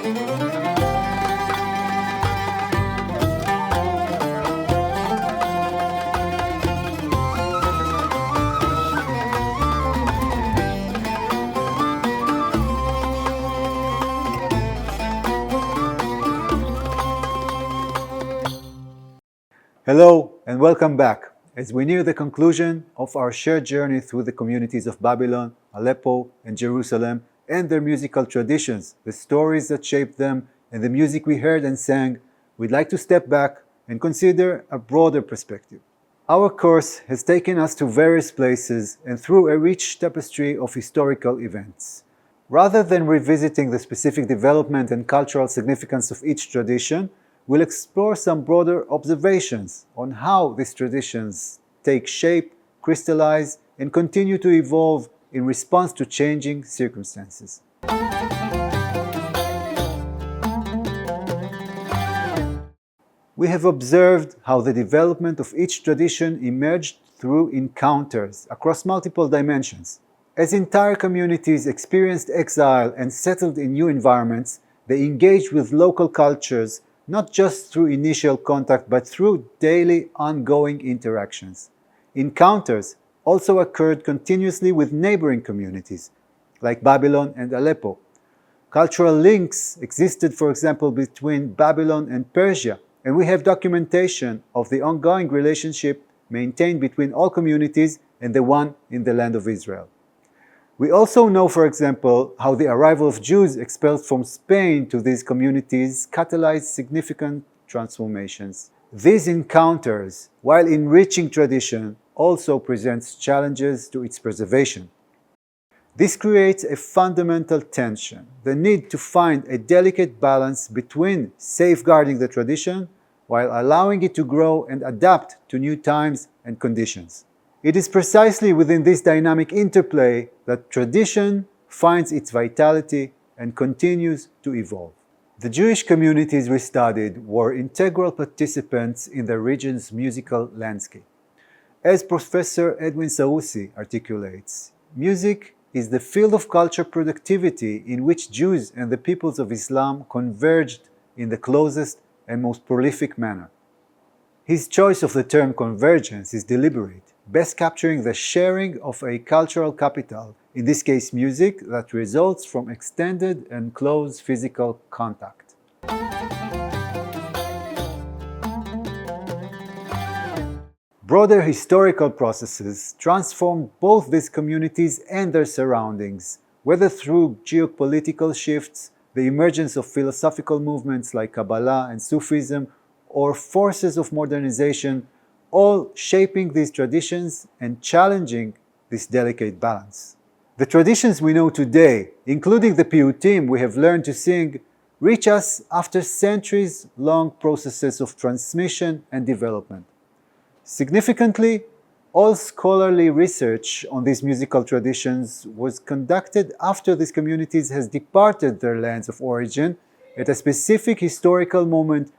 Hello and welcome back. As we near the conclusion of our shared journey through the communities of Babylon, Aleppo, and Jerusalem, and their musical traditions, the stories that shaped them, and the music we heard and sang, we'd like to step back and consider a broader perspective. Our course has taken us to various places and through a rich tapestry of historical events. Rather than revisiting the specific development and cultural significance of each tradition, we'll explore some broader observations on how these traditions take shape, crystallize, and continue to evolve in response to changing circumstances. We have observed how the development of each tradition emerged through encounters across multiple dimensions. As entire communities experienced exile and settled in new environments, they engaged with local cultures not just through initial contact but through daily ongoing interactions. Encounters also occurred continuously with neighboring communities, like Babylon and Aleppo. Cultural links existed, for example, between Babylon and Persia, and we have documentation of the ongoing relationship maintained between all communities and the one in the land of Israel. We also know, for example, how the arrival of Jews expelled from Spain to these communities catalyzed significant transformations. These encounters, while enriching tradition, also presents challenges to its preservation. This creates a fundamental tension, the need to find a delicate balance between safeguarding the tradition while allowing it to grow and adapt to new times and conditions. It is precisely within this dynamic interplay that tradition finds its vitality and continues to evolve. The Jewish communities we studied were integral participants in the region's musical landscape. As Professor Edwin Saussi articulates, music is the field of culture productivity in which Jews and the peoples of Islam converged in the closest and most prolific manner. His choice of the term convergence is deliberate, best capturing the sharing of a cultural capital, in this case music, that results from extended and close physical contact. Broader historical processes transformed both these communities and their surroundings, whether through geopolitical shifts, the emergence of philosophical movements like Kabbalah and Sufism, or forces of modernization, all shaping these traditions and challenging this delicate balance. The traditions we know today, including the piyutim we have learned to sing, reach us after centuries-long processes of transmission and development. Significantly, all scholarly research on these musical traditions was conducted after these communities has departed their lands of origin at a specific historical moment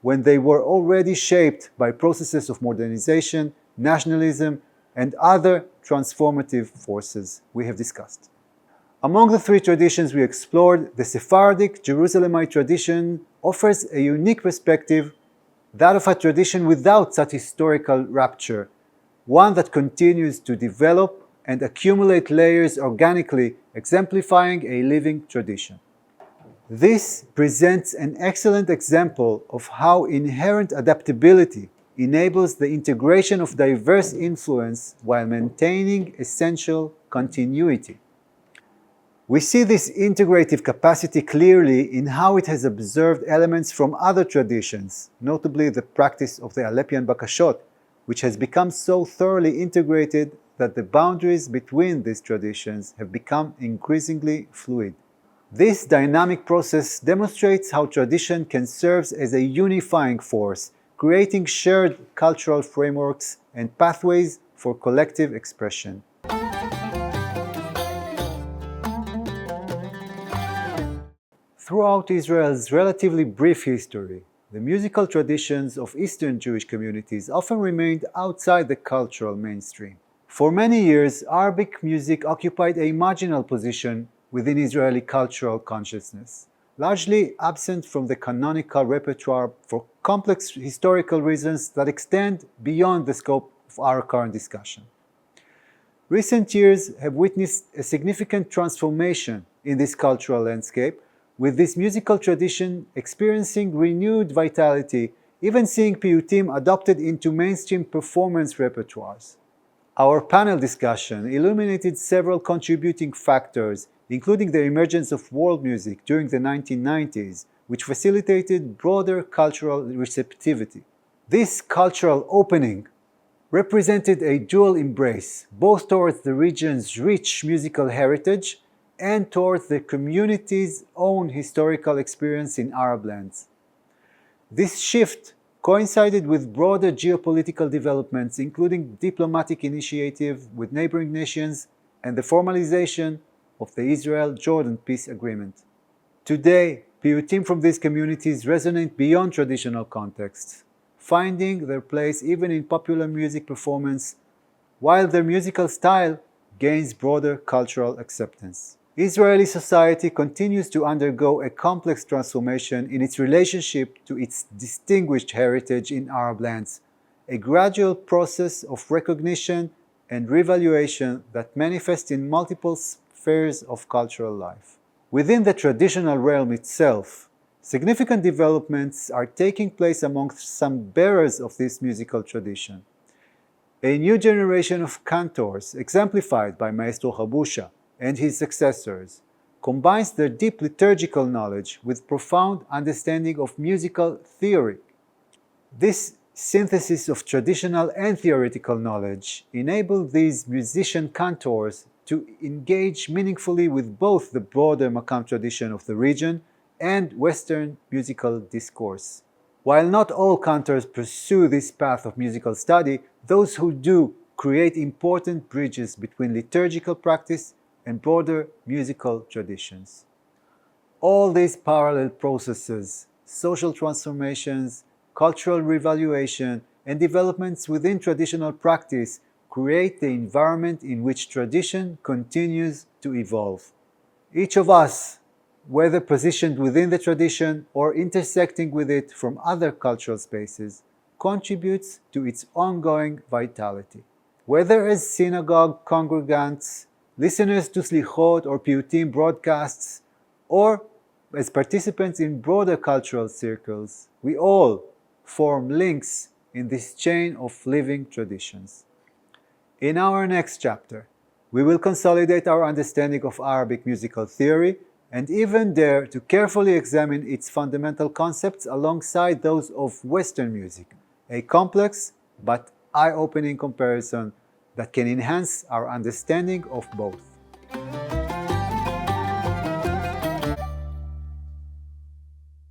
when they were already shaped by processes of modernization, nationalism, and other transformative forces we have discussed. Among the three traditions we explored, the Sephardic Jerusalemite tradition offers a unique perspective, that of a tradition without such historical rupture, one that continues to develop and accumulate layers organically, exemplifying a living tradition. This presents an excellent example of how inherent adaptability enables the integration of diverse influence while maintaining essential continuity. We see this integrative capacity clearly in how it has observed elements from other traditions, notably the practice of the Aleppian Bakashot, which has become so thoroughly integrated that the boundaries between these traditions have become increasingly fluid. This dynamic process demonstrates how tradition can serve as a unifying force, creating shared cultural frameworks and pathways for collective expression. Throughout Israel's relatively brief history, the musical traditions of Eastern Jewish communities often remained outside the cultural mainstream. For many years, Arabic music occupied a marginal position within Israeli cultural consciousness. largely absent from the canonical repertoire for complex historical reasons that extend beyond the scope of our current discussion. Recent years have witnessed a significant transformation in this cultural landscape, with this musical tradition experiencing renewed vitality, even seeing piyutim adopted into mainstream performance repertoires. Our panel discussion illuminated several contributing factors, including the emergence of world music during the 1990s, which facilitated broader cultural receptivity. This cultural opening represented a dual embrace, both towards the region's rich musical heritage and towards the community's own historical experience in Arab lands. This shift coincided with broader geopolitical developments, including diplomatic initiative with neighboring nations and the formalization of the Israel-Jordan peace agreement. Today, piyutim from these communities resonate beyond traditional contexts, finding their place even in popular music performance, while their musical style gains broader cultural acceptance. Israeli society continues to undergo a complex transformation in its relationship to its distinguished heritage in Arab lands, a gradual process of recognition and revaluation that manifests in multiple spheres of cultural life. Within the traditional realm itself, significant developments are taking place amongst some bearers of this musical tradition. A new generation of cantors, exemplified by Maestro Habusha and his successors, combines their deep liturgical knowledge with profound understanding of musical theory. This synthesis of traditional and theoretical knowledge enabled these musician cantors to engage meaningfully with both the broader Makam tradition of the region and Western musical discourse. While not all cantors pursue this path of musical study, those who do create important bridges between liturgical practice and broader musical traditions. All these parallel processes, social transformations, cultural revaluation, and developments within traditional practice create the environment in which tradition continues to evolve. Each of us, whether positioned within the tradition or intersecting with it from other cultural spaces, contributes to its ongoing vitality. Whether as synagogue congregants, listeners to slichot or piyutim broadcasts, or as participants in broader cultural circles, we all form links in this chain of living traditions. In our next chapter, we will consolidate our understanding of Arabic musical theory and even dare to carefully examine its fundamental concepts alongside those of Western music, a complex but eye-opening comparison that can enhance our understanding of both.